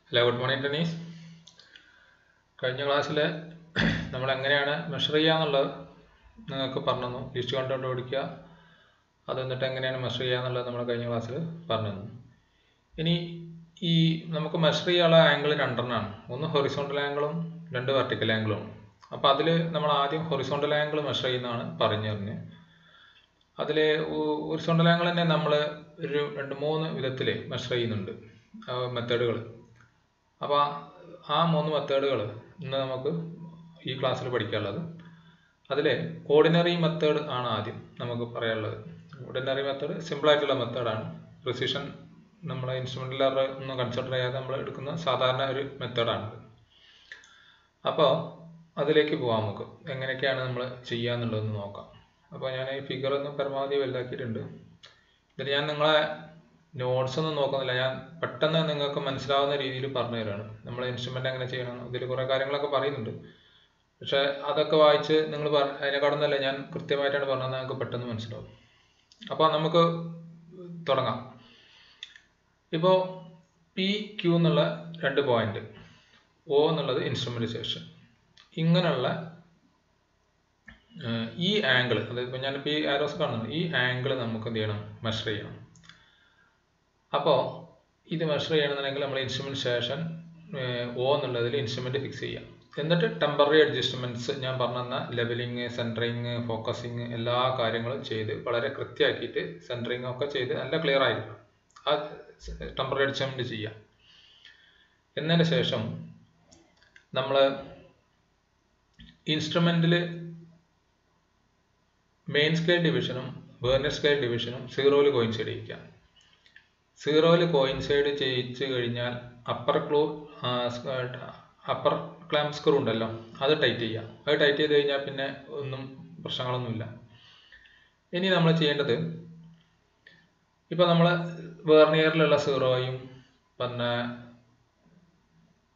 Hello good morning tennis. കഴിഞ്ഞ ക്ലാസ്സിൽ നമ്മൾ എങ്ങനെയാണ് മെഷർ ചെയ്യുക എന്നുള്ളത് നിങ്ങൾക്ക് പറഞ്ഞു തന്നു. ലിസ്റ്റ് കണ്ടുകൊണ്ട് ഓടിക്കുക, അത് എന്നിട്ട് എങ്ങനെയാണ് മെഷർ ചെയ്യുക എന്നുള്ളത് നമ്മൾ കഴിഞ്ഞ ക്ലാസ്സിൽ പറഞ്ഞു തന്നു. ഇനി ഈ നമുക്ക് മെഷർ ചെയ്യാനുള്ള ആംഗിൾ രണ്ടെണ്ണമാണ്. ഒന്ന് ഹൊറിസോണ്ടൽ ആംഗിളും രണ്ട് വെർട്ടിക്കൽ ആംഗിളും. അപ്പോൾ അതിൽ നമ്മൾ ആദ്യം ഹൊറിസോണ്ടൽ ആംഗിൾ മെഷർ ചെയ്യുന്നതാണ് പറഞ്ഞു തരുന്നത്. അതിൽ ഹൊറിസോണ്ടൽ ആംഗിൾ തന്നെ നമ്മൾ ഒരു 2-3 വിധത്തിൽ മെഷർ ചെയ്യുന്നുണ്ട് മെത്തേഡുകൾ. അപ്പോൾ ആ 3 മെത്തേഡുകൾ ഇന്ന് നമുക്ക് ഈ ക്ലാസ്സിൽ പഠിക്കാനുള്ളത്. അതിൽ ഓർഡിനറി മെത്തേഡ് ആണ് ആദ്യം നമുക്ക് പറയാനുള്ളത്. ഓർഡിനറി മെത്തേഡ് സിമ്പിളായിട്ടുള്ള മെത്തേഡാണ്. പ്രിസിഷൻ നമ്മളെ ഇൻസ്ട്രുമെൻ്റൽ എറർ ഒന്നും കൺസിഡർ ചെയ്യാതെ നമ്മൾ എടുക്കുന്ന സാധാരണ ഒരു മെത്തേഡാണിത്. അപ്പോൾ അതിലേക്ക് പോകാം. നമുക്ക് എങ്ങനെയൊക്കെയാണ് നമ്മൾ ചെയ്യുക എന്നുള്ളതെന്ന് നോക്കാം. അപ്പോൾ ഞാൻ ഈ ഫിഗർ ഒന്ന് പരമാവധി വലുതാക്കിയിട്ടുണ്ട്. ഇതിൽ ഞാൻ നിങ്ങളെ നോട്ട്സ് ഒന്നും നോക്കുന്നില്ല, ഞാൻ പെട്ടെന്ന് നിങ്ങൾക്ക് മനസ്സിലാവുന്ന രീതിയിൽ പറഞ്ഞു തരാണ്. നമ്മൾ ഇൻസ്ട്രുമെൻ്റ് എങ്ങനെ ചെയ്യണം, ഇതിൽ കുറേ കാര്യങ്ങളൊക്കെ പറയുന്നുണ്ട്. പക്ഷെ അതൊക്കെ വായിച്ച് നിങ്ങൾ അതിനെക്കാളുന്നല്ല ഞാൻ കൃത്യമായിട്ടാണ് പറഞ്ഞത്, നിങ്ങൾക്ക് പെട്ടെന്ന് മനസ്സിലാവും. അപ്പോൾ നമുക്ക് തുടങ്ങാം. ഇപ്പോൾ പി ക്യൂ എന്നുള്ള 2 പോയിന്റ്, ഒ എന്നുള്ളത് ഇൻസ്ട്രുമെന്റൈസേഷൻ. ഇങ്ങനെയുള്ള ഈ ആംഗിൾ, അതായത് ഇപ്പോൾ ഞാനിപ്പോൾ ഈ ആരോസ് കാണുന്നുണ്ട്, ഈ ആംഗിൾ നമുക്ക് എന്ത് ചെയ്യണം, മെഷർ ചെയ്യണം. അപ്പോൾ ഇത് മെഷർ ചെയ്യണമെന്നുണ്ടെങ്കിൽ നമ്മൾ ഇൻസ്ട്രുമെന്റ് സ്റ്റേഷൻ ഒ എന്നുള്ളതിൽ ഇൻസ്ട്രുമെന്റ് ഫിക്സ് ചെയ്യാം. എന്നിട്ട് ടെമ്പററി അഡ്ജസ്റ്റ്മെന്റ്സ് ഞാൻ പറഞ്ഞ ലെവലിങ്, സെൻറ്ററിങ്, ഫോക്കസിങ് എല്ലാ കാര്യങ്ങളും ചെയ്ത് വളരെ കൃത്യമാക്കിയിട്ട് സെൻറ്ററിങ് ഒക്കെ ചെയ്ത് നല്ല ക്ലിയർ ആയിരിക്കണം. ആ ടെമ്പററി അഡ്ജസ്റ്റ്മെന്റ് ചെയ്യാം. എന്നതിന് ശേഷം നമ്മൾ ഇൻസ്ട്രുമെന്റിൽ മെയിൻ സ്കെയിൽ ഡിവിഷനും വെർനിയർ സ്കെയിൽ ഡിവിഷനും 0ൽ കോയിൻസൈഡ് ചെയ്യിക്കാം. 0ൽ കോയിൻസൈഡ് ചെയ്യിച്ചു കഴിഞ്ഞാൽ അപ്പർ ക്ലാമ്പ് സ്ക്രൂ ഉണ്ടല്ലോ, അത് ടൈറ്റ് ചെയ്യാം. അത് ടൈറ്റ് ചെയ്ത് കഴിഞ്ഞാൽ പിന്നെ ഒന്നും പ്രശ്നങ്ങളൊന്നുമില്ല. ഇനി നമ്മൾ ചെയ്യേണ്ടത്, ഇപ്പം നമ്മൾ വെർനിയറിലുള്ള 0യും പിന്നെ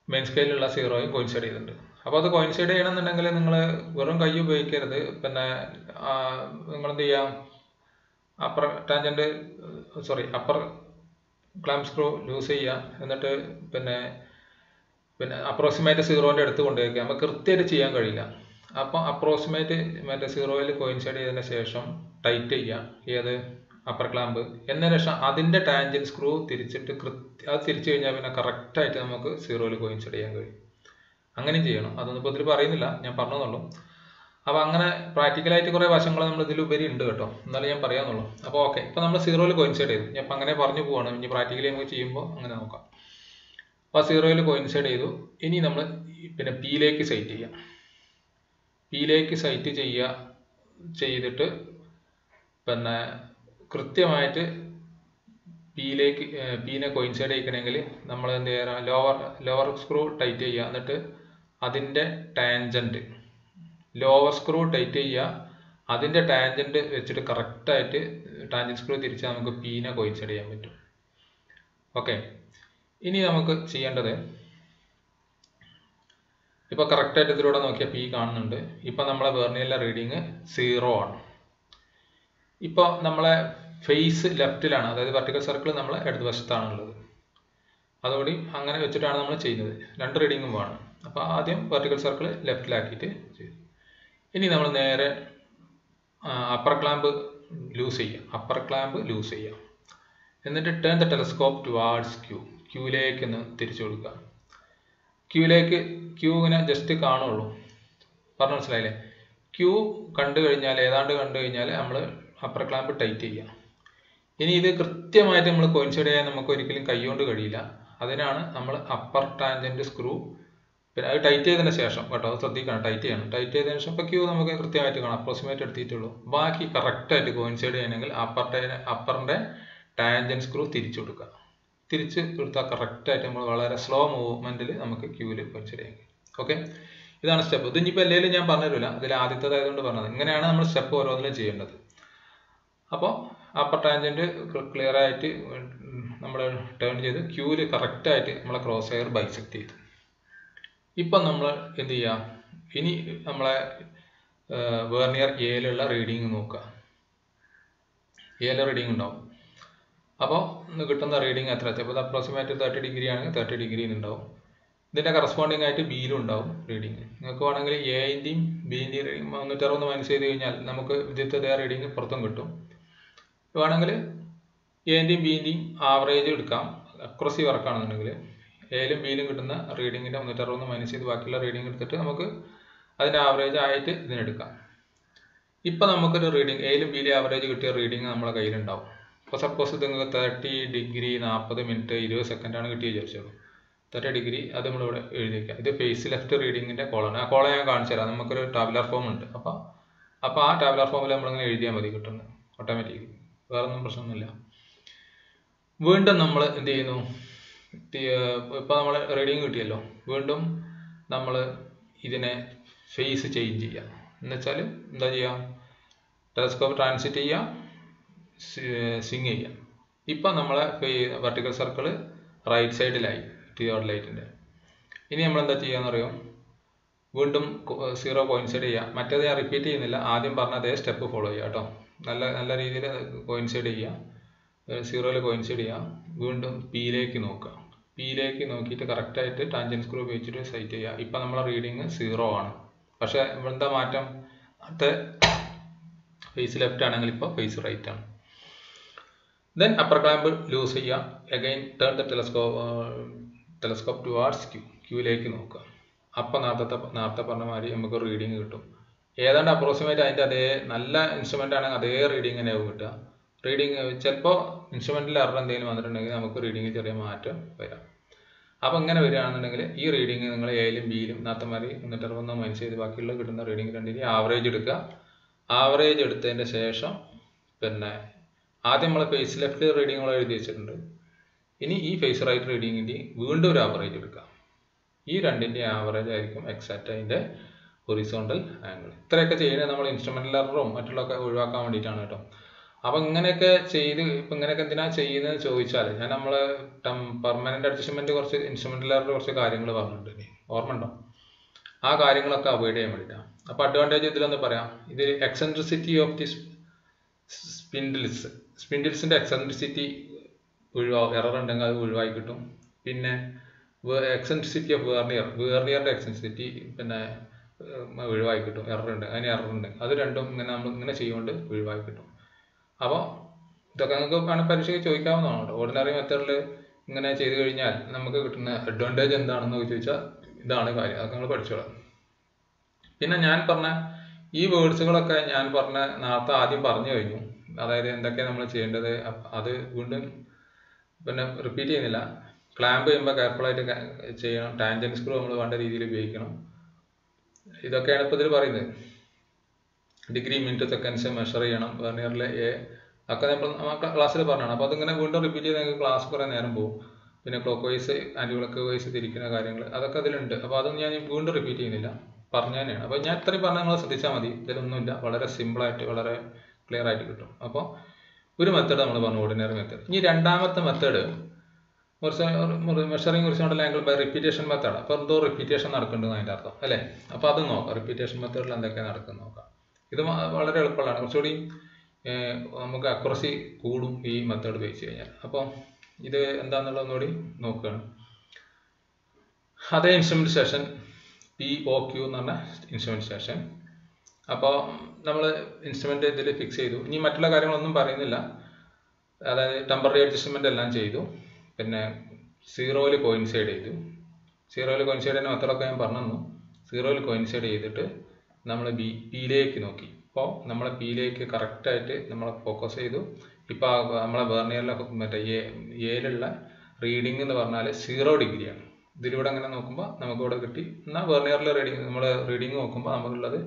മെയിൻ സ്കെയിലുള്ള 0യും കോയിൻസൈഡ് ചെയ്തിട്ടുണ്ട്. അപ്പോൾ അത് കോയിൻസൈഡ് ചെയ്യണമെന്നുണ്ടെങ്കിൽ നിങ്ങൾ വെറും കൈ ഉപയോഗിക്കരുത്. പിന്നെ നിങ്ങളെന്ത് ചെയ്യാം, അപ്പർ ക്ലാമ്പ് സ്ക്രൂ ലൂസ് ചെയ്യുക. എന്നിട്ട് പിന്നെ അപ്രോക്സിമേറ്റ് 0ന്റെ അടുത്ത് കൊണ്ടുവയ്ക്കുക. നമുക്ക് കൃത്യമായിട്ട് ചെയ്യാൻ കഴിയില്ല. അപ്പോൾ അപ്രോക്സിമേറ്റ് 0ൽ കോയിൻസൈഡ് ചെയ്തതിന് ശേഷം ടൈറ്റ് ചെയ്യുക, ഏത് അപ്പർ ക്ലാമ്പ്. എന്നതിന് ശേഷം അതിൻ്റെ ടാൻജൻ സ്ക്രൂ തിരിച്ചിട്ട് അത് തിരിച്ചു കഴിഞ്ഞാൽ പിന്നെ കറക്റ്റായിട്ട് നമുക്ക് 0ൽ കോയിൻസൈഡ് ചെയ്യാൻ കഴിയും. അങ്ങനെയും ചെയ്യണം. അതൊന്നും ഇപ്പോൾ ഇതിൽ പറയുന്നില്ല, ഞാൻ പറഞ്ഞെന്നുള്ളൂ. അപ്പോൾ അങ്ങനെ പ്രാക്ടിക്കലായിട്ട് കുറേ വശങ്ങൾ നമ്മൾ ഇതിലുപരി ഉണ്ട് കേട്ടോ, എന്നാലും ഞാൻ പറയാമെന്നുള്ളൂ. അപ്പോൾ ഓക്കെ, ഇപ്പോൾ നമ്മൾ 0ൽ കോയിൻസൈഡ് ചെയ്തു. ഞാൻ ഇപ്പം അങ്ങനെ പറഞ്ഞു പോവാണ്. ഇനി പ്രാക്ടിക്കലി നമുക്ക് ചെയ്യുമ്പോൾ അങ്ങനെ നോക്കാം. അപ്പോൾ 0ൽ കോയിൻസൈഡ് ചെയ്തു. ഇനി നമ്മൾ പിന്നെ പിയിലേക്ക് സൈറ്റ് ചെയ്യാം. പിയിലേക്ക് സൈറ്റ് ചെയ്തിട്ട് പിന്നെ കൃത്യമായിട്ട് പീനെ കോയിൻസൈഡ് ചെയ്യിക്കണമെങ്കിൽ നമ്മൾ എന്ത് ചെയ്യാം, ലോവർ സ്ക്രൂ ടൈറ്റ് ചെയ്യുക. എന്നിട്ട് അതിൻ്റെ ടാൻജൻറ്റ് ലോവർ സ്ക്രൂ ടൈറ്റ് ചെയ്യുക. അതിൻ്റെ ടാൻജൻറ്റ് വെച്ചിട്ട് കറക്റ്റായിട്ട് ടാൻജൻറ്റ് സ്ക്രൂ തിരിച്ചാൽ നമുക്ക് പീനെ കോയിൻസൈഡ് ചെയ്യാൻ പറ്റും. ഓക്കെ, ഇനി നമുക്ക് ചെയ്യേണ്ടത്, ഇപ്പോൾ കറക്റ്റായിട്ട് ഇതിലൂടെ നോക്കിയാൽ പി കാണുന്നുണ്ട്. ഇപ്പം നമ്മളെ വെർനിയറിലെ റീഡിങ് 0 ആണ്. ഇപ്പോൾ നമ്മളെ ഫേസ് ലെഫ്റ്റിലാണ്, അതായത് വെർട്ടിക്കൽ സർക്കിൾ നമ്മളെ ഇടതുവശത്താണുള്ളത്. അതുകൂടി അങ്ങനെ വെച്ചിട്ടാണ് നമ്മൾ ചെയ്യുന്നത്. 2 റീഡിങ്ങും വേണം. അപ്പോൾ ആദ്യം വെർട്ടിക്കൽ സർക്കിൾ ലെഫ്റ്റിലാക്കിയിട്ട് ചെയ്തു. ഇനി നമ്മൾ നേരെ അപ്പർ ക്ലാമ്പ് ലൂസ് ചെയ്യുക. എന്നിട്ട് ടേൺ ദ ടെലസ്കോപ്പ് ടുവാർഡ്സ് ക്യൂയിലേക്ക് ഒന്ന് തിരിച്ചു കൊടുക്കുക. ക്യൂ ഇങ്ങനെ ജസ്റ്റ് കാണുള്ളൂ. പറഞ്ഞു മനസ്സിലായില്ലേ? ക്യൂ ഏതാണ്ട് കണ്ടു കഴിഞ്ഞാൽ നമ്മൾ അപ്പർ ക്ലാമ്പ് ടൈറ്റ് ചെയ്യുക. ഇനി ഇത് കൃത്യമായിട്ട് നമ്മൾ കോയിൻസൈഡ് ചെയ്യാൻ നമുക്ക് ഒരിക്കലും കൈകൊണ്ട് കഴിയില്ല. അതിനാണ് നമ്മൾ അപ്പർ ടാൻജൻറ്റ് സ്ക്രൂ, പിന്നെ അത് ടൈറ്റ് ചെയ്തതിന് ശേഷം കേട്ടോ, അത് ശ്രദ്ധിക്കണം, ടൈറ്റ് ചെയ്തതിന് ശേഷം ഇപ്പോൾ ക്യൂ നമുക്ക് കൃത്യമായിട്ട് കാണാം, അപ്രോക്സിമേറ്റ് എടുത്തിട്ടുള്ളൂ. ബാക്കി കറക്റ്റായിട്ട് കോയിൻസൈഡ് ചെയ്യണമെങ്കിൽ അപ്പറിൻ്റെ ടാൻജൻറ്റ് സ്ക്രൂ തിരിച്ചു കൊടുക്കുക. തിരിച്ച് കൊടുത്താൽ കറക്റ്റായിട്ട് നമ്മൾ വളരെ സ്ലോ മൂവ്മെൻറ്റിൽ നമുക്ക് ക്യൂവിൽ കോയിൻസൈഡ് ചെയ്യാൻ കഴിയും. ഓക്കെ, ഇതാണ് സ്റ്റെപ്പ്. ഇത് ഇനിയിപ്പോൾ എല്ലാവരും ഞാൻ പറഞ്ഞിട്ടില്ല, ഇതിൽ ആദ്യത്തേതായതുകൊണ്ട് പറഞ്ഞത്. ഇങ്ങനെയാണ് നമ്മൾ സ്റ്റെപ്പ് ഓരോന്നിലും ചെയ്യേണ്ടത്. അപ്പോൾ അപ്പർ ടാൻജൻറ്റ് ക്ലിയർ ആയിട്ട് നമ്മൾ ടേൺ ചെയ്ത് ക്യൂവിൽ കറക്റ്റായിട്ട് നമ്മളെ ക്രോസ് ഹെയർ ബൈസെക്ട് ചെയ്തു. ഇപ്പം നമ്മൾ എന്ത് ചെയ്യാം, ഇനി നമ്മളെ വെർനിയർ എയിലുള്ള റീഡിങ് നോക്കുക. എയിലെ റീഡിങ് ഉണ്ടാവും. അപ്പോൾ കിട്ടുന്ന റീഡിങ് എത്ര എത്തി? അപ്പോൾ ഇത് അപ്രോക്സിമേറ്റ് 30 ഡിഗ്രി ആണെങ്കിൽ 30 ഡിഗ്രി ഉണ്ടാവും. ഇതിൻ്റെ കറസ്പോണ്ടിങ് ആയിട്ട് ബിയിലും ഉണ്ടാവും റീഡിങ്. നിങ്ങൾക്ക് വേണമെങ്കിൽ എൻ്റെയും ബിൻ്റെയും റീഡിങ് 360 മൈനസ് ചെയ്ത് കഴിഞ്ഞാൽ നമുക്ക് ഇതിൻ്റെ റീഡിങ് പുറത്തും കിട്ടും. വേണമെങ്കിൽ എൻ്റെയും ബിൻ്റെയും ആവറേജ് എടുക്കാം. അക്യുറസി വർക്കാണെന്നുണ്ടെങ്കിൽ എയിലും ബിയിലും കിട്ടുന്ന റീഡിങ്ങിൻ്റെ 360 മൈനസ് ചെയ്ത് ബാക്കിയുള്ള റീഡിങ് എടുത്തിട്ട് നമുക്ക് അതിൻ്റെ ആവറേജ് ആയിട്ട് ഇതിനെടുക്കാം. ഇപ്പം നമുക്കൊരു റീഡിങ് എയിലും ബിയിലും ആവറേജ് കിട്ടിയ റീഡിങ് നമ്മളെ കയ്യിലുണ്ടാവും. ഇപ്പോൾ സപ്പോസ് ഇത് നിങ്ങൾക്ക് 30 ഡിഗ്രി 40 മിനിറ്റ് 20 സെക്കൻഡാണ് കിട്ടിയ വിചാരിച്ചോളൂ. 30 ഡിഗ്രി അത് നമ്മളിവിടെ എഴുതി വയ്ക്കാം. ഇത് ഫേസ് ലെഫ്റ്റ് റീഡിങ്ങിൻ്റെ കോളാണ്. ആ കോളം ഞാൻ കാണിച്ചു തരാം. നമുക്കൊരു ടാബുലർ ഫോം ഉണ്ട്. അപ്പോൾ ആ ടാബുലർ ഫോമിൽ നമ്മളിങ്ങനെ എഴുതിയാൽ മതി, കിട്ടുന്നത് ഓട്ടോമാറ്റിക്കലി. വേറൊന്നും പ്രശ്നമൊന്നുമില്ല. വീണ്ടും നമ്മൾ എന്ത് ചെയ്യുന്നു? ഇപ്പോൾ നമ്മൾ റീഡിങ് കിട്ടിയല്ലോ. വീണ്ടും നമ്മൾ ഇതിനെ ഫേസ് ചേഞ്ച് ചെയ്യുക. എന്നുവെച്ചാൽ എന്താ ചെയ്യുക? ടെലസ്കോപ്പ് ട്രാൻസിറ്റ് ചെയ്യുക, സ്വിങ് ചെയ്യുക. ഇപ്പം നമ്മളെ വെർട്ടിക്കൽ സർക്കിൾ റൈറ്റ് സൈഡിലായി തിയോഡലൈറ്റിൻ്റെ. ഇനി നമ്മൾ എന്താ ചെയ്യുകയെന്ന് അറിയാം? വീണ്ടും 0 കോയിൻസൈഡ് ചെയ്യുക. മറ്റേത് ഞാൻ റിപ്പീറ്റ് ചെയ്യുന്നില്ല, ആദ്യം പറഞ്ഞ അതേ സ്റ്റെപ്പ് ഫോളോ ചെയ്യുക കേട്ടോ. നല്ല രീതിയിൽ കോയിൻസൈഡ് ചെയ്യുക, 0ൽ കോയിൻസൈഡ് ചെയ്യുക. വീണ്ടും പിയിലേക്ക് നോക്കുക. പിയിലേക്ക് നോക്കിയിട്ട് കറക്റ്റായിട്ട് ടാൻജൻറ്റ് സ്ക്രൂ ഉപയോഗിച്ചിട്ട് സെറ്റ് ചെയ്യുക. ഇപ്പം നമ്മളെ റീഡിങ് 0 ആണ്. പക്ഷേ എന്താ മാറ്റം? അടുത്ത ഫേസ് ലെഫ്റ്റ് ആണെങ്കിൽ ഇപ്പോൾ ഫേസ് റൈറ്റ് ആണ്. ദെൻ അപ്പർ ക്ലാമ്പ് ലൂസ് ചെയ്യുക. Again turn the telescope towards ക്യൂയിലേക്ക് നോക്കുക. അപ്പം നേരത്തെ പറഞ്ഞ മാതിരി നമുക്ക് റീഡിങ് കിട്ടും. ഏതാണ്ട് അപ്രോക്സിമേറ്റ് അതിൻ്റെ അതേ നല്ല ഇൻസ്ട്രുമെൻ്റ് ആണെങ്കിൽ അതേ റീഡിങ് തന്നെയാവും കിട്ടുക. റീഡിങ് ചിലപ്പോൾ ഇൻസ്ട്രുമെൻറ്റിൽ എറർ എന്തെങ്കിലും വന്നിട്ടുണ്ടെങ്കിൽ നമുക്ക് റീഡിങ് ചെറിയ മാറ്റം വരാം. അപ്പോൾ ഇങ്ങനെ വരികയാണെന്നുണ്ടെങ്കിൽ ഈ റീഡിങ് നിങ്ങൾ എയിലും ബിയിലും നേരത്തെ മാതിരി 360 മൈനസ് ചെയ്ത് ബാക്കിയുള്ള കിട്ടുന്ന റീഡിങ് രണ്ടിനും ആവറേജ് എടുക്കുക. ആവറേജ് എടുത്തതിൻ്റെ ശേഷം പിന്നെ ആദ്യം നമ്മൾ ഫേസ് ലെഫ്റ്റ് റീഡിങ്ങുകൾ എഴുതി വെച്ചിട്ടുണ്ട്. ഇനി ഈ ഫേസ് റൈറ്റ് റീഡിങ്ങിൻ്റെ വീണ്ടും ഒരു ആവറേജ് എടുക്കുക. ഈ രണ്ടിൻ്റെ ആവറേജ് ആയിരിക്കും എക്സാക്റ്റ് അതിൻ്റെ ഹൊറിസോണ്ടൽ ആംഗിൾ. ഇത്രയൊക്കെ ചെയ്യുന്നത് നമ്മൾ ഇൻസ്ട്രുമെൻ്റൽ എററും മറ്റുള്ളതൊക്കെ ഒഴിവാക്കാൻ വേണ്ടിയിട്ടാണ് കേട്ടോ. അപ്പം ഇങ്ങനെയൊക്കെ ചെയ്ത് ഇപ്പം ഇങ്ങനെയൊക്കെ എന്തിനാണ് ചെയ്യുന്നതെന്ന് ചോദിച്ചാൽ ഞാൻ നമ്മൾ പെർമനൻ്റ് അഡ്ജസ്റ്റ്മെൻറ്റ് കുറച്ച് ഇൻസ്ട്രുമെൻ്റൽ എറർ കുറച്ച് കാര്യങ്ങൾ പറഞ്ഞിട്ടുണ്ട്, ഓർമ്മ ഉണ്ടോ? ആ കാര്യങ്ങളൊക്കെ അവോയ്ഡ് ചെയ്യാൻ വേണ്ടിയിട്ടാണ്. അപ്പോൾ അഡ്വാൻറ്റേജ് ഇതിലൊന്ന് പറയാം. ഇത് എക്സെൻട്രിസിറ്റി ഓഫ് ദി സ്പിൻഡിൽസിൻ്റെ എക്സെൻട്രിസിറ്റി എറർ ഉണ്ടെങ്കിൽ അത് ഒഴിവായി കിട്ടും. പിന്നെ എക്സെൻട്രിസിറ്റി ഓഫ് വേർണിയറിൻ്റെ എക്സെൻട്രിസിറ്റി പിന്നെ ഒഴിവായി കിട്ടും. അതിന് എറർ ഉണ്ട്. അത് രണ്ടും നമ്മൾ ഇങ്ങനെ ചെയ്യുകൊണ്ട് ഒഴിവായി കിട്ടും. അപ്പോൾ ഇതൊക്കെ നിങ്ങൾക്ക് പരീക്ഷയ്ക്ക് ചോദിക്കാവുന്നതാണ് കേട്ടോ. ഓർഡിനറി മെത്തേഡിൽ ഇങ്ങനെ ചെയ്ത് കഴിഞ്ഞാൽ നമുക്ക് കിട്ടുന്ന അഡ്വാൻറ്റേജ് എന്താണെന്ന് ചോദിച്ചാൽ ഇതാണ് കാര്യം. അതൊക്കെ നിങ്ങൾ പഠിച്ചോളാം. പിന്നെ ഞാൻ പറഞ്ഞ ഈ വേർഡ്സുകളൊക്കെ ഞാൻ നേരത്തെ ആദ്യം പറഞ്ഞു കഴിഞ്ഞു. അതായത് എന്തൊക്കെയാണ് നമ്മൾ ചെയ്യേണ്ടത്, അത് വീണ്ടും പിന്നെ റിപ്പീറ്റ് ചെയ്യുന്നില്ല. ക്ലാമ്പ് ചെയ്യുമ്പോൾ കെയർഫുള്ളായിട്ട് ചെയ്യണം. ടാൻജൻറ്റ് സ്ക്രൂ നമ്മൾ വേണ്ട രീതിയിൽ ഉപയോഗിക്കണം. ഇതൊക്കെയാണ് ഇപ്പോൾ ഇതിൽ പറയുന്നത്. ഡിഗ്രി മിനിറ്റ് സെക്കൻഡ്സ് മെഷർ ചെയ്യണം. വെർണിയറിലെ ഒക്കെ നമ്മൾ ക്ലാസ്സിൽ പറഞ്ഞതാണ്. അപ്പോൾ അതിങ്ങനെ വീണ്ടും റിപ്പീറ്റ് ചെയ്ത് നിങ്ങൾക്ക് ക്ലാസ് കുറേ നേരം പോകും. പിന്നെ clockwise anticlockwise തിരിക്കുന്ന കാര്യങ്ങൾ അതൊക്കെ അതിലുണ്ട്. അപ്പോൾ അതൊന്നും ഞാൻ വീണ്ടും റിപ്പീറ്റ് ചെയ്യുന്നില്ല, പറഞ്ഞു തന്നെയാണ്. അപ്പോൾ ഞാൻ ഇത്രയും പറഞ്ഞാൽ നിങ്ങൾ ശ്രദ്ധിച്ചാൽ മതി. ഇതിലൊന്നുമില്ല, വളരെ സിമ്പിളായിട്ട് വളരെ ക്ലിയർ ആയിട്ട് കിട്ടും. അപ്പോൾ ഒരു മെത്തേഡ് നമ്മൾ പറഞ്ഞു, ഓർഡിനറി മെത്തേഡ്. ഇനി രണ്ടാമത്തെ method measuring horizontal angle by repetition method. അപ്പോൾ എന്തോ റിപ്പീറ്റേഷൻ നടക്കുന്നുണ്ടെന്ന് അതിൻ്റെ അർത്ഥം അല്ലേ? അപ്പോൾ അത് നോക്കാം. റിപ്പീറ്റേഷൻ മെത്തേഡിൽ എന്തൊക്കെയാണ് നടക്കുന്നത് നോക്കാം. ഇത് വളരെ എളുപ്പമുള്ളതാണ്. കുറച്ചുകൂടി നമുക്ക് അക്യുറസി കൂടും ഈ മെത്തേഡ് ഉപയോഗിച്ച് കഴിഞ്ഞാൽ. അപ്പോൾ ഇത് എന്താണെന്നുള്ളത് ഒന്നുകൂടി നോക്കുകയാണ്. അതേ ഇൻസ്ട്രുമെൻറ്റ് സ്റ്റേഷൻ POQ എന്ന് പറഞ്ഞ ഇൻസ്ട്രുമെൻറ്റ് സ്റ്റേഷൻ. അപ്പോൾ നമ്മൾ ഇൻസ്ട്രുമെൻ്റ് ഇതിൽ ഫിക്സ് ചെയ്തു. ഇനി മറ്റുള്ള കാര്യങ്ങളൊന്നും പറയുന്നില്ല. അതായത് ടെമ്പററി അഡ്ജസ്റ്റ്മെൻ്റ് എല്ലാം ചെയ്തു. പിന്നെ 0ൽ കോയിൻസൈഡ് ചെയ്തു. 0ൽ കോയിൻസൈഡ് ചെയ്യുന്ന മെത്തേഡൊക്കെ ഞാൻ പറഞ്ഞു. 0ൽ കോയിൻസൈഡ് ചെയ്തിട്ട് നമ്മൾ പിയിലേക്ക് നോക്കി. അപ്പോൾ നമ്മളെ പിയിലേക്ക് കറക്റ്റായിട്ട് നമ്മൾ ഫോക്കസ് ചെയ്തു. ഇപ്പോൾ നമ്മളെ വെർണിയറിലെ മറ്റേ എയിലുള്ള റീഡിംഗ് എന്ന് പറഞ്ഞാൽ 0 ഡിഗ്രിയാണ്. ഇതിലൂടെ അങ്ങനെ നോക്കുമ്പോൾ നമുക്കിവിടെ കിട്ടി. എന്നാൽ വെർണിയറിലെ നമ്മൾ റീഡിങ് നോക്കുമ്പോൾ നമുക്കുള്ളത്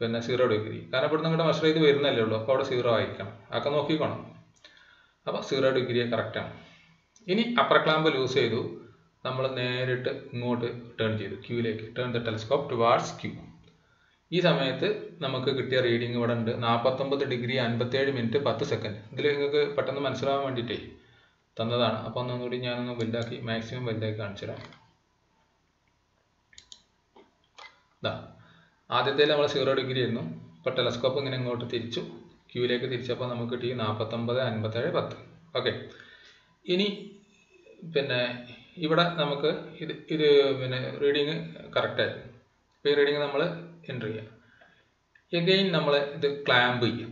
പിന്നെ 0 ഡിഗ്രി. കാരണം ഇവിടെ നിങ്ങളുടെ മെഷർ ചെയ്ത് വരുന്നല്ലേ ഉള്ളൂ. അപ്പോൾ അവിടെ 0 ആയിരിക്കണം. അതൊക്കെ നോക്കിക്കോണം. അപ്പോൾ 0 ഡിഗ്രി കറക്റ്റാണ്. ഇനി അപ്പർ ക്ലാമ്പ് ലൂസ് ചെയ്തു. നമ്മൾ നേരിട്ട് ഇങ്ങോട്ട് ടേൺ ചെയ്തു, ക്യൂയിലേക്ക്. Turn the telescope towards Q. ഈ സമയത്ത് നമുക്ക് കിട്ടിയ റീഡിങ് ഇവിടെ ഉണ്ട് 49 ഡിഗ്രി 57 മിനിറ്റ് 10 സെക്കൻഡ്. ഇതിൽ നിങ്ങൾക്ക് പെട്ടെന്ന് മനസ്സിലാവാൻ വേണ്ടിയിട്ടേ തന്നതാണ്. അപ്പോൾ ഒന്നുകൂടി ഞാനൊന്ന് വലുതാക്കി മാക്സിമം വലുതാക്കി കാണിച്ചു തരാം. ഇതാ ആദ്യത്തേൽ നമ്മൾ 0 ഡിഗ്രി ആയിരുന്നു. ഇപ്പോൾ ടെലസ്കോപ്പ് ഇങ്ങനെ ഇങ്ങോട്ട് തിരിച്ചു, ക്യൂയിലേക്ക് തിരിച്ചപ്പോൾ നമുക്ക് കിട്ടി 49, 57, 10. ഓക്കെ. ഇനി പിന്നെ ഇവിടെ നമുക്ക് ഇത് പിന്നെ റീഡിങ് കറക്റ്റായിരുന്നു. ഇപ്പോൾ ഈ റീഡിങ് നമ്മൾ എൻ്റർ ചെയ്യാം. എഗെയിൻ നമ്മൾ ഇത് ക്ലാമ്പ് ചെയ്യാം.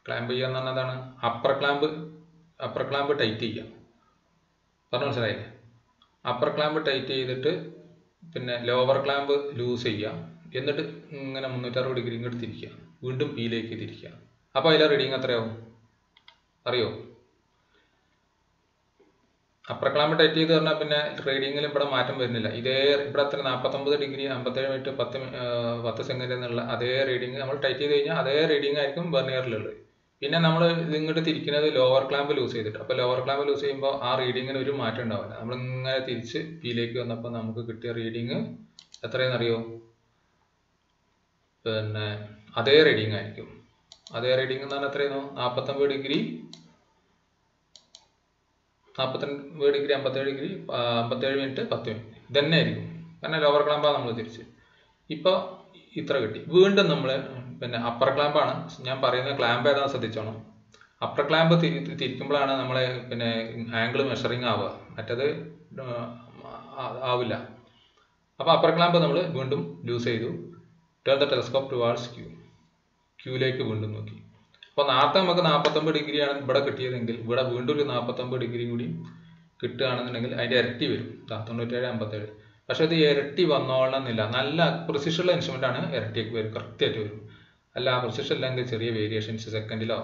ക്ലാമ്പ് ചെയ്യുക എന്ന് പറഞ്ഞാൽ എന്താണ്? അപ്പർ ക്ലാമ്പ് ടൈറ്റ് ചെയ്യാം. പറഞ്ഞു മനസ്സിലായില്ലേ? അപ്പർ ക്ലാമ്പ് ടൈറ്റ് ചെയ്തിട്ട് പിന്നെ ലോവർ ക്ലാമ്പ് ലൂസ് ചെയ്യാം. എന്നിട്ട് ഇങ്ങനെ 360 ഡിഗ്രി ഇങ്ങോട്ട് തിരിക്കുക. വീണ്ടും പിയിലേക്ക് തിരിക്കുക. അപ്പോൾ അതിലെ റീഡിങ് എത്രയാവും അറിയോ? അപ്പർ ക്ലാമ്പ് ടൈറ്റ് ചെയ്ത് പറഞ്ഞാൽ പിന്നെ റീഡിങ്ങിൽ ഇവിടെ മാറ്റം വരുന്നില്ല. ഇവിടെ അത്ര 49 ഡിഗ്രി 57 മിനിറ്റ് 10 സെക്കൻഡ് എന്നുള്ള അതേ റീഡിങ് നമ്മൾ ടൈറ്റ് ചെയ്ത് കഴിഞ്ഞാൽ അതേ റീഡിങ് ആയിരിക്കും വെർനിയറിലുള്ളത്. പിന്നെ നമ്മൾ ഇങ്ങോട്ട് തിരിക്കുന്നത് ലോവർ ക്ലാമ്പ് ലൂസ് ചെയ്തിട്ട്. അപ്പോൾ ലോവർ ക്ലാമ്പ് ലൂസ് ചെയ്യുമ്പോൾ ആ റീഡിങ്ങിന് ഒരു മാറ്റം ഉണ്ടാവില്ല. നമ്മളിങ്ങനെ തിരിച്ച് പിയിലേക്ക് വന്നപ്പോൾ നമുക്ക് കിട്ടിയ റീഡിങ് എത്രയെന്നറിയോ? പിന്നെ അതേ റീഡിങ് ആയിരിക്കും. അതേ റീഡിങ് എന്ന് പറഞ്ഞാൽ എത്രയായിരുന്നു? 49 ഡിഗ്രി 57 ഡിഗ്രി 57 മിനിറ്റ് 10 മിനിറ്റ് ഇതന്നെ ആയിരിക്കും. കാരണം ലോവർ ക്ലാമ്പാണ് നമ്മൾ തിരിച്ച്. ഇപ്പോൾ ഇത്ര കിട്ടി. വീണ്ടും നമ്മൾ പിന്നെ അപ്പർ ക്ലാമ്പാണ് ഞാൻ പറയുന്നത്. ക്ലാമ്പ് ഏതാ ശ്രദ്ധിച്ചോണം. അപ്പർ ക്ലാമ്പ് തിരിക്കുമ്പോഴാണ് നമ്മൾ പിന്നെ ആംഗിൾ മെഷറിങ് ആവുക. മറ്റത് ആവില്ല. അപ്പോൾ അപ്പർ ക്ലാമ്പ് നമ്മൾ വീണ്ടും ലൂസ് ചെയ്തു. ടേൺ ദ ടെലസ്കോപ്പ് ടുവാർഡ്സ് ക്യൂയിലേക്ക് വീണ്ടും നോക്കി. അപ്പോൾ നേരത്തെ നമുക്ക് 49 ഡിഗ്രിയാണ് ഇവിടെ കിട്ടിയതെങ്കിൽ ഇവിടെ വീണ്ടും ഒരു 49 ഡിഗ്രി കൂടി കിട്ടുകയാണെന്നുണ്ടെങ്കിൽ അതിൻ്റെ ഇരട്ടി വരും. 97 57. പക്ഷെ ഇത് ഇരട്ടി വന്നോളണമെന്നില്ല. നല്ല പ്രിസിഷനുള്ള ഇൻസ്ട്രുമെൻ്റ് ആണ് ഇരട്ടിയൊക്കെ വരും, കറക്റ്റായിട്ട് വരും. അല്ല പ്രിസിഷൻ അല്ലെങ്കിൽ ചെറിയ വേരിയേഷൻസ് സെക്കൻഡിലോ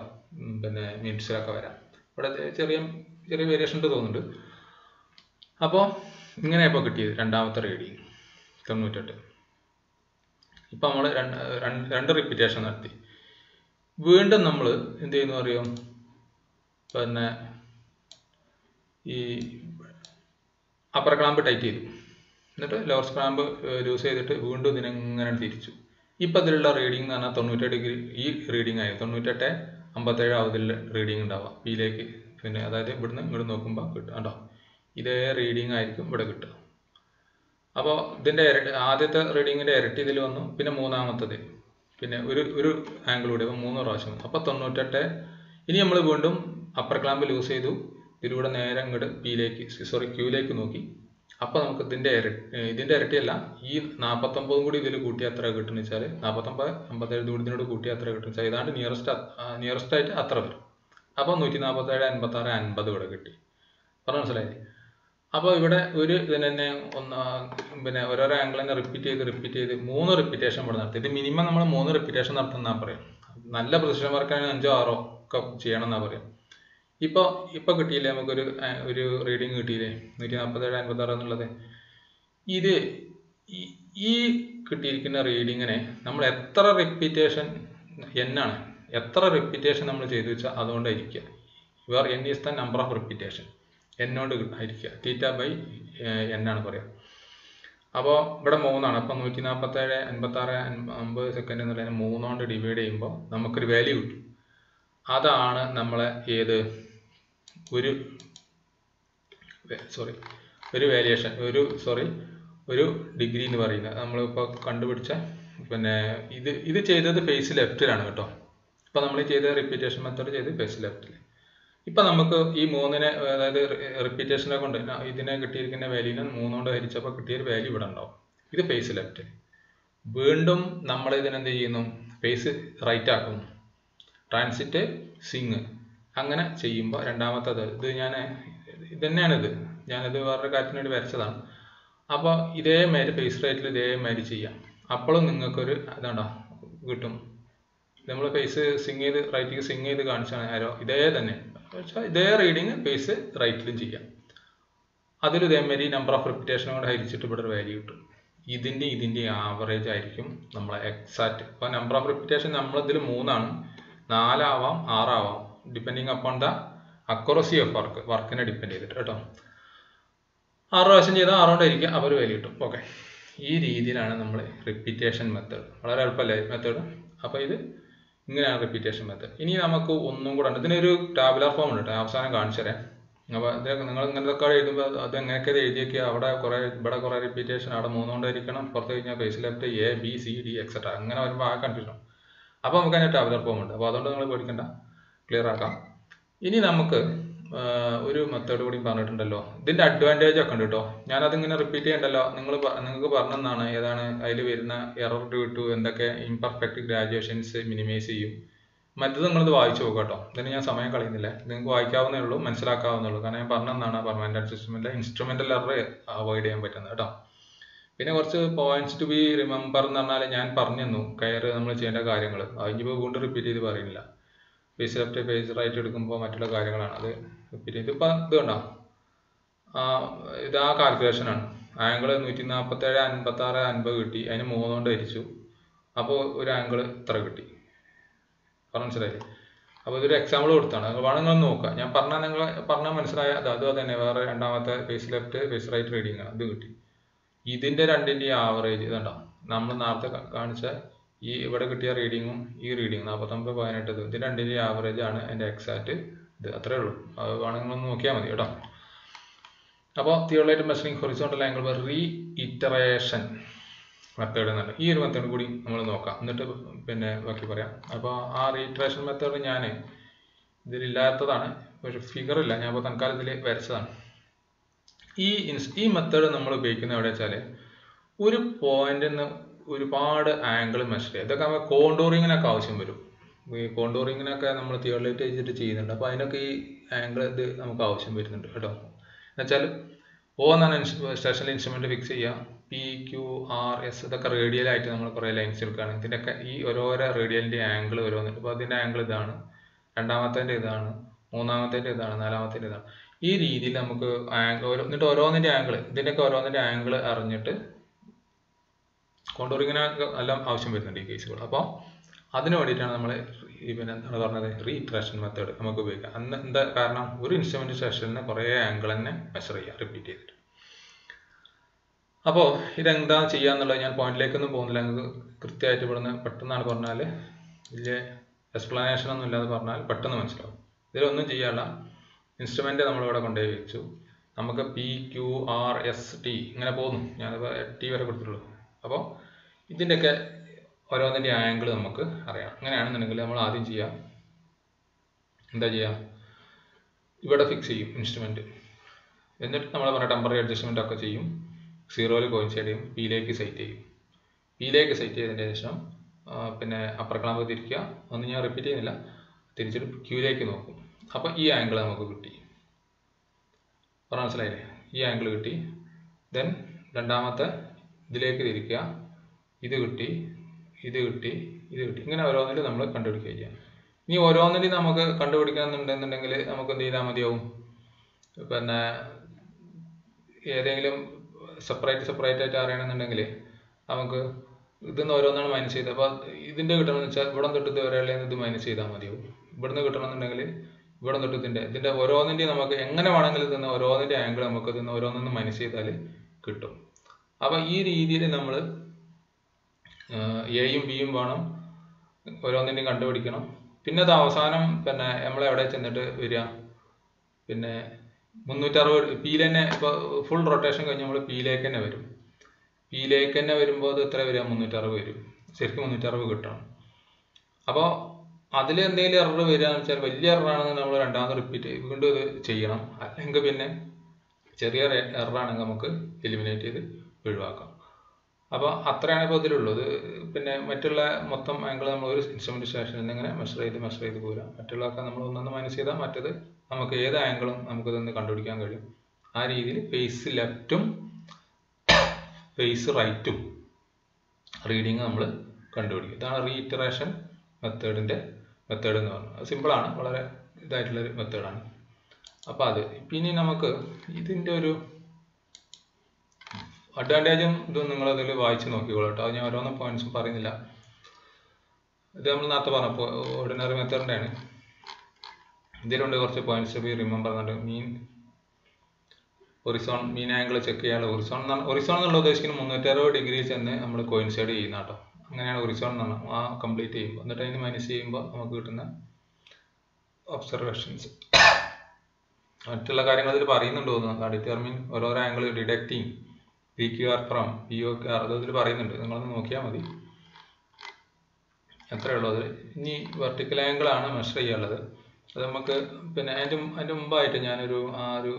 പിന്നെ മിനിറ്റ്സിലൊക്കെ വരാം. ഇവിടെ ചെറിയ വേരിയേഷൻ ഉണ്ട് തോന്നുന്നുണ്ട്. അപ്പോൾ ഇങ്ങനെയപ്പോൾ കിട്ടിയത് രണ്ടാമത്തെ റീഡിങ് 98. ഇപ്പം നമ്മൾ രണ്ട് റിപ്പീറ്റേഷൻ നടത്തി. വീണ്ടും നമ്മൾ എന്ത് ചെയ്യുന്നു അറിയാം? പിന്നെ ഈ അപ്പർ ക്ലാമ്പ് ടൈറ്റ് ചെയ്തു. എന്നിട്ട് ലോവർ ക്ലാമ്പ് ലൂസ് ചെയ്തിട്ട് വീണ്ടും ഇതിനെങ്ങനെ തിരിച്ചു. ഇപ്പം ഇതിലുള്ള റീഡിങ് എന്ന് പറഞ്ഞാൽ 98 ഡിഗ്രി ഈ റീഡിങ് ആയി 98 57 ആവുന്നതിൽ റീഡിങ് ഉണ്ടാവുക പിയിലേക്ക്. പിന്നെ അതായത് ഇവിടുന്ന് ഇങ്ങോട്ട് നോക്കുമ്പോൾ കിട്ടും കേട്ടോ. ഇതേ റീഡിങ് ആയിരിക്കും ഇവിടെ കിട്ടുക. അപ്പോൾ ഇതിൻ്റെ ആദ്യത്തെ റീഡിങ്ങിൻ്റെ ഇരട്ടി ഇതിൽ വന്നു. പിന്നെ മൂന്നാമത്തത് പിന്നെ ഒരു ആംഗിൾ കൂടി. അപ്പോൾ 3 പ്രാവശ്യം വന്നു. അപ്പോൾ 98. ഇനി നമ്മൾ വീണ്ടും അപ്പർ ക്ലാമ്പ് ലൂസ് ചെയ്തു. ഇതിലൂടെ നേരെ ഇങ്ങോട്ട് ക്യൂയിലേക്ക് നോക്കി. അപ്പോൾ നമുക്ക് ഇതിൻ്റെ ഇരട്ടിയല്ല, ഈ 49 കൂടി ഇതിൽ കൂട്ടി എത്ര കിട്ടുമെന്ന് വെച്ചാൽ 49 57 കൂടി ഇതിനോട് കൂട്ടി എത്ര കിട്ടുമെന്ന് വെച്ചാൽ ഏതാണ്ട് നിയറസ്റ്റ് ആയിട്ട് അത്ര വരും. അപ്പോൾ 147 56 50 ഇവിടെ കിട്ടി. പറഞ്ഞു മനസ്സിലായില്ലേ? അപ്പോൾ ഇവിടെ ഒരു ഇതിന് തന്നെ പിന്നെ ഓരോരോ ആംഗിൾ തന്നെ റിപ്പീറ്റ് ചെയ്ത് 3 റിപ്പീറ്റേഷൻ ഇവിടെ നടത്തി. ഇത് മിനിമം നമ്മൾ 3 റിപ്പീറ്റേഷൻ നടത്തുന്നാ പറയാം. നല്ല പ്രിസിഷൻ വർക്കാണെങ്കിൽ 5 6 ഒക്കെ ചെയ്യണം എന്നാ പറയാം. ഇപ്പോൾ കിട്ടിയില്ലേ നമുക്കൊരു റീഡിങ് കിട്ടിയില്ലേ 147 56 എന്നുള്ളത്. ഇത് ഈ കിട്ടിയിരിക്കുന്ന റീഡിങ്ങിനെ നമ്മൾ എത്ര റിപ്പീറ്റേഷൻ എന്നാണ് എത്ര റിപ്പീറ്റേഷൻ നമ്മൾ ചെയ്തു വെച്ചാൽ അതുകൊണ്ടായിരിക്കുക. Where n is the number of repetition. എന്നോട് ആയിരിക്കുക. എന്നാണ് പറയുക. അപ്പോൾ ഇവിടെ 3 ആണ്. അപ്പോൾ 147 56 50 സെക്കൻഡ് എന്നുള്ളതിനെ 3 കൊണ്ട് ഡിവൈഡ് ചെയ്യുമ്പോൾ നമുക്കൊരു വാല്യൂ കിട്ടും. അതാണ് നമ്മളെ ഒരു വേരിയേഷൻ ഒരു ഡിഗ്രി എന്ന് പറയുന്നത് നമ്മളിപ്പോൾ കണ്ടുപിടിച്ച പിന്നെ ഇത് ചെയ്തത് ഫേസ് ലെഫ്റ്റിലാണ് കേട്ടോ. ഇപ്പോൾ നമ്മൾ ചെയ്ത റിപ്പീറ്റേഷൻ മെത്തേഡ് ചെയ്ത് ഫേസ് ലെഫ്റ്റിൽ. ഇപ്പം നമുക്ക് ഈ 3നെ അതായത് റിപ്പീറ്റേഷനെ കൊണ്ട് ഇതിനെ കിട്ടിയിരിക്കുന്ന വാല്യൂവിനെ 3 കൊണ്ട് ഹരിച്ചപ്പോൾ കിട്ടിയൊരു വാല്യൂ ഇവിടെ ഉണ്ടാവും. ഇത് ഫേസ് ലെഫ്റ്റ്. വീണ്ടും നമ്മൾ ഇതിനെന്ത് ചെയ്യുന്നു? ഫേസ് റൈറ്റ് ആക്കുന്നു. ട്രാൻസിറ്റ് സിങ് അങ്ങനെ ചെയ്യുമ്പോൾ രണ്ടാമത്തത് ഇതന്നെയാണിത്. ഞാനിത് വേറൊരു കാര്യത്തിന് വേണ്ടി വരച്ചതാണ്. അപ്പോൾ ഇതേമാതിരി ഫേസ് റൈറ്റിൽ ഇതേമാതിരി ചെയ്യാം. അപ്പോഴും നിങ്ങൾക്കൊരു ഇതാണ്ടോ കിട്ടും. നമ്മൾ ഫേസ് റൈറ്റിലേക്ക് സിങ് ചെയ്ത് കാണിച്ചാണ് ആരോ ഇതേ തന്നെ. പക്ഷേ ഇതേ റീഡിങ് ഫേസ് റൈറ്റിലും ചെയ്യാം. അതിൽ ഇതേമാതിരി നമ്പർ ഓഫ് റിപ്പീറ്റേഷൻ കൊണ്ട് ഹരിച്ചിട്ട് ഇവിടെ ഒരു വാല്യൂ കിട്ടും. ഇതിൻ്റെ ആവറേജ് ആയിരിക്കും നമ്മളെ എക്സാക്റ്റ്. ഇപ്പോൾ നമ്പർ ഓഫ് റിപ്പീറ്റേഷൻ നമ്മളിതിൽ 3 ആണ്, 4 ആവാം 6 ആവാം, depending upon the accuracy of വർക്കിനെ ഡിപ്പെൻഡ് ചെയ്തിട്ട് കേട്ടോ. 6 പ്രാവശ്യം ചെയ്താൽ 6 കൊണ്ടായിരിക്കും അവർ വാല്യൂ കിട്ടും. ഓക്കെ, ഈ രീതിയിലാണ് നമ്മൾ റിപ്പീറ്റേഷൻ മെത്തേഡ്. വളരെ എളുപ്പമല്ലേ മെത്തേഡ്? അപ്പോൾ ഇത് ഇങ്ങനെയാണ് റിപ്പീറ്റേഷൻ മെത്തേഡ്. ഇനി നമുക്ക് ഒന്നും കൂടെ ഉണ്ട്. ഇതിനൊരു ടാബുലർ ഫോം ഉണ്ട് കേട്ടോ, അവസാനം കാണിച്ചു തരാം. അപ്പോൾ ഇതൊക്കെ നിങ്ങൾ ഇങ്ങനത്തെ എഴുതുമ്പോൾ അത് എങ്ങനെയൊക്കെ എഴുതിയൊക്കെ ഇവിടെ കുറേ റിപ്പീറ്റേഷൻ അവിടെ 3 കൊണ്ടായിരിക്കണം. പുറത്ത് കഴിഞ്ഞാൽ ഫേസ് ലെഫ്റ്റ് ABCD എക്സെട്ര അങ്ങനെ വരുമ്പോൾ ആ കൺഫ്യൂഷൻ. അപ്പോൾ നമുക്ക് അതിൻ്റെ ടാബുലർ ഫോം ഉണ്ട്. അപ്പോൾ അതുകൊണ്ട് നിങ്ങൾ പേടിക്കണ്ട, ക്ലിയർ ആക്കാം. ഇനി നമുക്ക് ഒരു മെത്തേഡ് കൂടി പറഞ്ഞിട്ടുണ്ടല്ലോ. ഇതിന്റെ അഡ്വാൻറ്റേജ് ഒക്കെ ഉണ്ട് കേട്ടോ. ഞാനതിങ്ങനെ റിപ്പീറ്റ് ചെയ്യണ്ടല്ലോ. നിങ്ങൾക്ക് പറഞ്ഞെന്നാണ് ഏതാണ് അതിൽ വരുന്ന എറർ ഡ്യൂ ടു എന്തൊക്കെ ഇംപെർഫെക്റ്റ് ഗ്രാജുവേഷൻസ് മിനിമൈസ് ചെയ്യും. മറ്റത് നിങ്ങളിത് വായിച്ചു നോക്കുക കേട്ടോ. ഇതിന് ഞാൻ സമയം കളയുന്നില്ല. നിങ്ങൾക്ക് വായിക്കാവുന്നേ ഉള്ളൂ, മനസ്സിലാക്കാവുന്നേ ഉള്ളൂ. കാരണം ഞാൻ പറഞ്ഞെന്നാണ് പെർമനന്റ് സിസ്റ്റമിന്റെ ഇൻസ്ട്രുമെന്റൽ എറർ അവോയ്ഡ് ചെയ്യാൻ പറ്റുന്നത് കേട്ടോ. പിന്നെ കുറച്ച് പോയിന്റ്സ് ടു ബി റിമെമ്പർ എന്ന് പറഞ്ഞാൽ ഞാൻ പറഞ്ഞു തന്നു കയർ നമ്മൾ ചെയ്യേണ്ട കാര്യങ്ങൾ. അതിനിപ്പോൾ വീണ്ടും റിപ്പീറ്റ് ചെയ്ത് പറയുന്നില്ല. പേജ് ലെഫ്റ്റ് പേജ് റൈറ്റ് എടുക്കുമ്പോൾ മറ്റുള്ള കാര്യങ്ങളാണ് അത് റിപ്പീറ്റ് ചെയ്ത്. ഇപ്പം ഇത് കണ്ടോ, ഇത് ആ കാൽക്കുലേഷനാണ്. ആംഗിൾ 147, 56, 50 കിട്ടി. അതിന് 3 കൊണ്ട് ഹരിച്ചു. അപ്പോൾ ഒരു ആംഗിൾ ഇത്ര കിട്ടി. മനസ്സിലായില്ലേ? അപ്പോൾ ഇതൊരു എക്സാമ്പിൾ കൊടുത്താണ്. നിങ്ങൾ വേണമെങ്കിൽ ഒന്ന് നോക്കുക. ഞാൻ പറഞ്ഞാൽ മനസ്സിലായ അത് തന്നെ. വേറെ രണ്ടാമത്തെ page left page right reading ആണ്. ഇത് കിട്ടി. ഇതിന്റെ രണ്ടിന്റെ ആവറേജ് ഇതുണ്ടോ, നമ്മൾ നേരത്തെ കാണിച്ച ഈ ഇവിടെ കിട്ടിയ റീഡിങ്ങും ഈ റീഡിങ്ങും 49, 18 ഇതിന്റെ രണ്ടിന്റെ ആവറേജ് ആണ് എൻ്റെ എക്സാക്ട് ഇത്. അത്രേ ഉള്ളൂ. അത് വേണമെങ്കിൽ ഒന്ന് നോക്കിയാൽ മതി കേട്ടോ. അപ്പോൾ തിയോളൈറ്റ് മെഷറിംഗ് ഹൊറിസോണ്ടൽ ആംഗിൾ റീഇറ്ററേഷൻ മെത്തേഡ് എന്നാണ്. ഈ ഒരു മെത്തേഡ് കൂടി നമ്മൾ നോക്കാം, എന്നിട്ട് പിന്നെ ബാക്കി പറയാം. അപ്പോൾ ആ റീഇറ്ററേഷൻ മെത്തേഡ് ഞാൻ ഇതിലില്ലാത്തതാണ്, പക്ഷെ ഫിഗർ ഇല്ല, ഞാൻ ഇപ്പോൾ തൽക്കാലത്തിൽ വരച്ചതാണ്. ഈ മെത്തേഡ് നമ്മൾ ഉപയോഗിക്കുന്നത് എവിടെ വെച്ചാൽ ഒരു പോയിന്റിൽ നിന്ന് ഒരുപാട് ആംഗിൾ മെഷർ ചെയ്യുക. ഇതൊക്കെ നമ്മൾ കോണ്ടൂറിങ്ങിനൊക്കെ ആവശ്യം വരും. ഈ കോണ്ടൂറിങ്ങിനൊക്കെ നമ്മൾ തിയോളൈറ്റ് വെച്ചിട്ട് ചെയ്യുന്നുണ്ട്. അപ്പോൾ അതിനൊക്കെ ഈ ആംഗിൾ ഇത് നമുക്ക് ആവശ്യം വരുന്നുണ്ട് കേട്ടോ. എന്നുവെച്ചാൽ O എന്നാണ് സ്റ്റേഷണറി ഇൻസ്ട്രുമെന്റ് ഫിക്സ് ചെയ്യുക. P, Q, R, S ഇതൊക്കെ റേഡിയലായിട്ട് നമ്മൾ കുറേ ലൈൻസ് എടുക്കുകയാണ്. ഇതിൻ്റെയൊക്കെ ഈ ഓരോരോ റേഡിയലിൻ്റെ ആംഗിൾ ഓരോന്നുണ്ട്. അപ്പോൾ അതിൻ്റെ ആംഗിൾ ഇതാണ്, രണ്ടാമത്തേൻ്റെ ഇതാണ്, മൂന്നാമത്തേൻ്റെ ഇതാണ്, നാലാമത്തേൻ്റെ ഇതാണ്. ഈ രീതിയിൽ നമുക്ക് എന്നിട്ട് ഓരോന്നിൻ്റെ ആംഗിൾ, ഇതിൻ്റെയൊക്കെ ഓരോന്നിൻ്റെ ആംഗിൾ അറിഞ്ഞിട്ട് കോണ്ടൂറിങ്ങിനൊക്കെ എല്ലാം ആവശ്യം വരുന്നുണ്ട് ഈ കേസുകൾ. അപ്പോൾ അതിന് വേണ്ടിയിട്ടാണ് നമ്മൾ പിന്നെ എന്താണ് പറഞ്ഞത് റീഇറ്ററേഷൻ മെത്തേഡ് നമുക്ക് ഉപയോഗിക്കാം. അന്ന് എന്താ കാരണം, ഒരു ഇൻസ്ട്രുമെന്റ് സെഷനിന് കുറേ ആംഗിൾ തന്നെ മെഷർ ചെയ്യുക റിപ്പീറ്റ് ചെയ്തിട്ട്. അപ്പോൾ ഇതെന്താ ചെയ്യാന്നുള്ളത് ഞാൻ പോയിന്റിലേക്കൊന്നും പോകുന്നില്ല. നിങ്ങൾക്ക് കൃത്യമായിട്ട് ഇവിടുന്ന് പെട്ടെന്നാണ് പറഞ്ഞാൽ വലിയ എക്സ്പ്ലനേഷൻ ഒന്നും ഇല്ലാതെ പറഞ്ഞാൽ പെട്ടെന്ന് മനസ്സിലാവും. ഇതിലൊന്നും ചെയ്യാനുള്ള ഇൻസ്ട്രുമെന്റ് നമ്മളിവിടെ കൊണ്ടുപോയി വെച്ചു. നമുക്ക് P, Q, R, S, T ഇങ്ങനെ പോകുന്നു. ഞാനിപ്പോൾ T വരെ കൊടുത്തിട്ടുള്ളൂ. അപ്പോൾ ഇതിൻ്റെയൊക്കെ ഓരോന്നിൻ്റെ ആംഗിൾ നമുക്ക് അറിയാം. അങ്ങനെയാണെന്നുണ്ടെങ്കിൽ നമ്മൾ ആദ്യം ചെയ്യാം, എന്താ ചെയ്യുക, ഇവിടെ ഫിക്സ് ചെയ്യും ഇൻസ്ട്രുമെന്റ്. എന്നിട്ട് നമ്മൾ പറഞ്ഞ ടെമ്പററി അഡ്ജസ്റ്റ്മെന്റ് ഒക്കെ ചെയ്യും. 0 കോയിൻസൈഡ് ചെയ്യും. Pയിലേക്ക് സെറ്റ് ചെയ്യും. Pയിലേക്ക് സെറ്റ് ചെയ്തതിന് ശേഷം പിന്നെ അപ്പർ ക്ലാമ്പ് തിരിക്കുക. ഒന്നും ഞാൻ റിപ്പീറ്റ് ചെയ്യുന്നില്ല. തിരിച്ചിട്ട് Qയിലേക്ക് നോക്കും. അപ്പോൾ ഈ ആംഗിൾ നമുക്ക് കിട്ടി. മനസ്സിലായില്ലേ? ഈ ആംഗിൾ കിട്ടി. ദെൻ രണ്ടാമത്തെ ഇതിലേക്ക് തിരിക്കുക. ഇത് കിട്ടി, ഇത് കിട്ടി, ഇത് കിട്ടി. ഇങ്ങനെ ഓരോന്നിലും നമ്മൾ കണ്ടുപിടിക്കുക ചെയ്യാം. ഇനി ഓരോന്നിലും നമുക്ക് കണ്ടുപിടിക്കണമെന്നുണ്ടെന്നുണ്ടെങ്കിൽ നമുക്ക് എന്ത് ചെയ്താൽ മതിയാവും, പിന്നെ ഏതെങ്കിലും സെപ്പറേറ്റ് ആയിട്ട് അറിയണമെന്നുണ്ടെങ്കിൽ നമുക്ക് ഇതിന്ന് ഓരോന്നാണ് മൈനസ് ചെയ്ത്. അപ്പോൾ ഇതിൻ്റെ കിട്ടണമെന്ന് വെച്ചാൽ ഇവിടെ തൊട്ട് ഇത് വരെയുള്ള ഇത് മൈനസ് ചെയ്താൽ മതിയാവും. ഇവിടുന്ന് കിട്ടണമെന്നുണ്ടെങ്കിൽ ഇവിടെ തൊട്ട് ഇതിൻ്റെ ഓരോന്നിൻ്റെയും നമുക്ക് എങ്ങനെ വേണമെങ്കിൽ ഇതിന്ന് ഓരോന്നിൻ്റെ ആംഗിൾ നമുക്ക് ഇതിന്ന് ഓരോന്നിന്ന് മൈനസ് ചെയ്താൽ കിട്ടും. അപ്പം ഈ രീതിയിൽ നമ്മൾ എയും ബിയും വേണം, ഓരോന്നിൻ്റെയും കണ്ടുപിടിക്കണം. പിന്നെ അത് അവസാനം പിന്നെ നമ്മൾ എവിടെ ചെന്നിട്ട് വരിക, പിന്നെ 360 Pയിൽ തന്നെ ഇപ്പോൾ ഫുൾ റൊട്ടേഷൻ കഴിഞ്ഞ് നമ്മൾ Pയിലേക്ക് തന്നെ വരും. Pയിലേക്ക് തന്നെ വരുമ്പോൾ അത് എത്ര വരിക, 360 വരും. ശരിക്കും 360 കിട്ടണം. അപ്പോൾ അതിൽ എന്തെങ്കിലും എറർ വരിക എന്ന് വെച്ചാൽ വലിയ എററാണെന്ന് നമ്മൾ രണ്ടാമത് റിപ്പീറ്റ് വീണ്ടും ഇത് ചെയ്യണം. അല്ലെങ്കിൽ പിന്നെ ചെറിയ എററാണെങ്കിൽ നമുക്ക് എലിമിനേറ്റ് ചെയ്ത് ഒഴിവാക്കാം. അപ്പോൾ അത്രയാണ് ഇപ്പോൾ ഇതിലുള്ളത്. പിന്നെ മറ്റുള്ള മൊത്തം ആംഗിൾ നമ്മൾ ഒരു ഇൻസ്ട്രുമെന്റ് സ്റ്റേഷനിൽ നിന്ന് ഇങ്ങനെ മെഷർ ചെയ്ത് പോരാം. മറ്റുള്ളതൊക്കെ നമ്മൾ ഒന്നൊന്ന് മൈനസ് ചെയ്താൽ മറ്റത് നമുക്ക് ഏത് ആംഗിളും നമുക്കിതൊന്ന് കണ്ടുപിടിക്കാൻ കഴിയും. ആ രീതിയിൽ ഫേസ് ലെഫ്റ്റും ഫേസ് റൈറ്റും റീഡിങ് നമ്മൾ കണ്ടുപിടിക്കും. ഇതാണ് റീഇറ്ററേഷൻ മെത്തേഡ് എന്ന് പറഞ്ഞത്. അത് സിമ്പിളാണ്, വളരെ ഇതായിട്ടുള്ളൊരു മെത്തേഡാണ്. അപ്പോൾ അത് പിന്നെ നമുക്ക് ഇതിൻ്റെ ഒരു അഡ്വാൻറ്റേജും ഇതും നിങ്ങളതിൽ വായിച്ച് നോക്കിക്കോളൂ കേട്ടോ. അത് ഞാൻ ഓരോന്നും പോയിന്റ്സും പറയുന്നില്ല. ഇത് നമ്മൾ നേരത്തെ പറഞ്ഞപ്പോൾ ഓർഡിനറി മെത്തേഡിൻ്റെ ആണ്. ഇതിലുണ്ട് കുറച്ച് പോയിന്റ്സ് ബി റിമെമ്പർ എന്നുണ്ട്. മീൻ ആംഗിൾ ചെക്ക് ചെയ്യാനുള്ള ഒറിസോൺ എന്നുള്ള ഉദ്ദേശിക്കുന്നത് 360 ഡിഗ്രി ചെന്ന് നമ്മൾ കോയിൻസൈഡ് ചെയ്യുന്ന കേട്ടോ. അങ്ങനെയാണ് ഒറിസോൺ എന്ന് പറഞ്ഞാൽ. ആ കംപ്ലീറ്റ് ചെയ്യുമ്പോൾ എന്നിട്ട് അതിന് മൈനസ് ചെയ്യുമ്പോൾ നമുക്ക് കിട്ടുന്ന ഒബ്സർവേഷൻസ്. മറ്റുള്ള കാര്യങ്ങൾ ഇതിൽ പറയുന്നുണ്ട് തോന്നുന്നു. ഡിറ്റർമിൻ ഓരോരോ angle deducting PQR from POQR അതിൽ പറയുന്നുണ്ട്. നിങ്ങളൊന്ന് നോക്കിയാൽ മതി. എത്രയുള്ളത്. ഇനി വെർട്ടിക്കൽ ആംഗിൾ ആണ് മെഷർ ചെയ്യാനുള്ളത്. അത് നമുക്ക് പിന്നെ അതിൻ്റെ മുമ്പായിട്ട് ഞാനൊരു ഒരു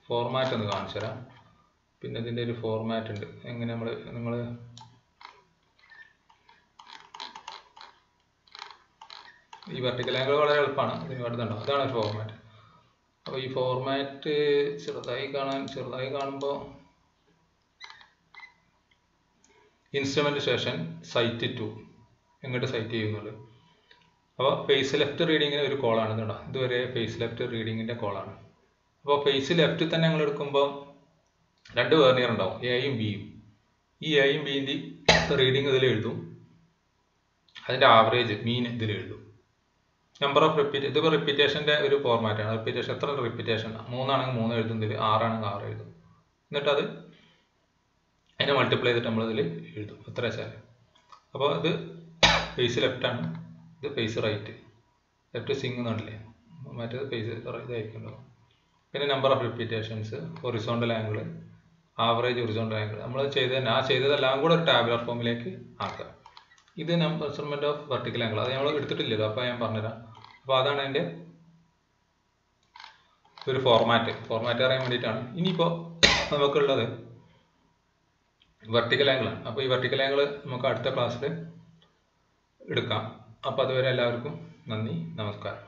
ഫോർമാറ്റ് ഒന്ന് കാണിച്ചു തരാം. പിന്നെ ഇതിൻ്റെ ഒരു ഫോർമാറ്റ് ഉണ്ട്, എങ്ങനെ നിങ്ങൾ ഈ വെർട്ടിക്കൽ ആംഗിൾ വളരെ എളുപ്പമാണ്, ഇതിന് വേണ്ടതുണ്ടോ, അതാണ് ഒരു ഫോർമാറ്റ്. അപ്പോൾ ഈ ഫോർമാറ്റ് ചെറുതായി കാണുമ്പോൾ ഇൻസ്ട്രുമെന്റ് സെഷൻ സൈറ്റ് ടു എങ്ങോട്ട് സൈറ്റ് ചെയ്യുന്നുള്ളൂ. അപ്പോൾ ഫേസ് ലെഫ്റ്റ് റീഡിങ്ങിന് ഒരു കോളാണ് കേട്ടോ, ഇതുവരെ ഫേസ് ലെഫ്റ്റ് റീഡിങ്ങിൻ്റെ കോളാണ്. അപ്പോൾ ഫേസ് ലെഫ്റ്റ് തന്നെ ഞങ്ങൾ എടുക്കുമ്പോൾ 2 വെർനിയർ ഉണ്ടാവും, എയും ബിയും. ഈ എയും ബിൻ്റെ റീഡിങ് ഇതിൽ എഴുതും, അതിൻ്റെ ആവറേജ് മീൻ ഇതിൽ എഴുതും. നമ്പർ ഓഫ് ഇതിപ്പോൾ റിപ്പീറ്റേഷൻ്റെ ഒരു ഫോർമാറ്റാണ്. റിപ്പീറ്റേഷൻ എത്ര റിപ്പീറ്റേഷൻ, 3 ആണെങ്കിൽ 3 എഴുതുന്നതിൽ, 6 ആണെങ്കിൽ 6 എഴുതും. എന്നിട്ട് അതിനെ മൾട്ടിപ്ലൈ ചെയ്തിട്ട് നമ്മളിതിൽ എഴുതും എത്ര വെച്ചാൽ. അപ്പോൾ ഇത് ഫേസ് ലെഫ്റ്റാണ്, ഇത് ഫേസ് റൈറ്റ്. ലെഫ്റ്റ് സിങ് എന്നുണ്ടല്ലേ, മറ്റേത് ഫേസ് ഇതായിരിക്കുന്നുണ്ടാവും. പിന്നെ number of repetitions, horizontal angle, average horizontal angle. നമ്മൾ ചെയ്തതെല്ലാം കൂടെ ഒരു ടാബുലർ ഫോമിലേക്ക് ആക്കുക. ഇത് മെഷർമെന്റ് ഓഫ് വെർട്ടിക്കൽ ആംഗിൾ, അത് നമ്മൾ എടുത്തിട്ടില്ലല്ലോ, അപ്പോൾ ഞാൻ പറഞ്ഞുതരാം. അപ്പോൾ അതാണ് അതിൻ്റെ ഒരു ഫോർമാറ്റ് അറിയാൻ വേണ്ടിയിട്ടാണ്. ഇനിയിപ്പോൾ നമുക്കുള്ളത് വെർട്ടിക്കൽ ആംഗിളാണ്. അപ്പോൾ ഈ വെർട്ടിക്കൽ ആംഗിൾ നമുക്ക് അടുത്ത ക്ലാസ്സിൽ എടുക്കാം. അപ്പോൾ അതുവരെ എല്ലാവർക്കും നന്ദി, നമസ്കാരം.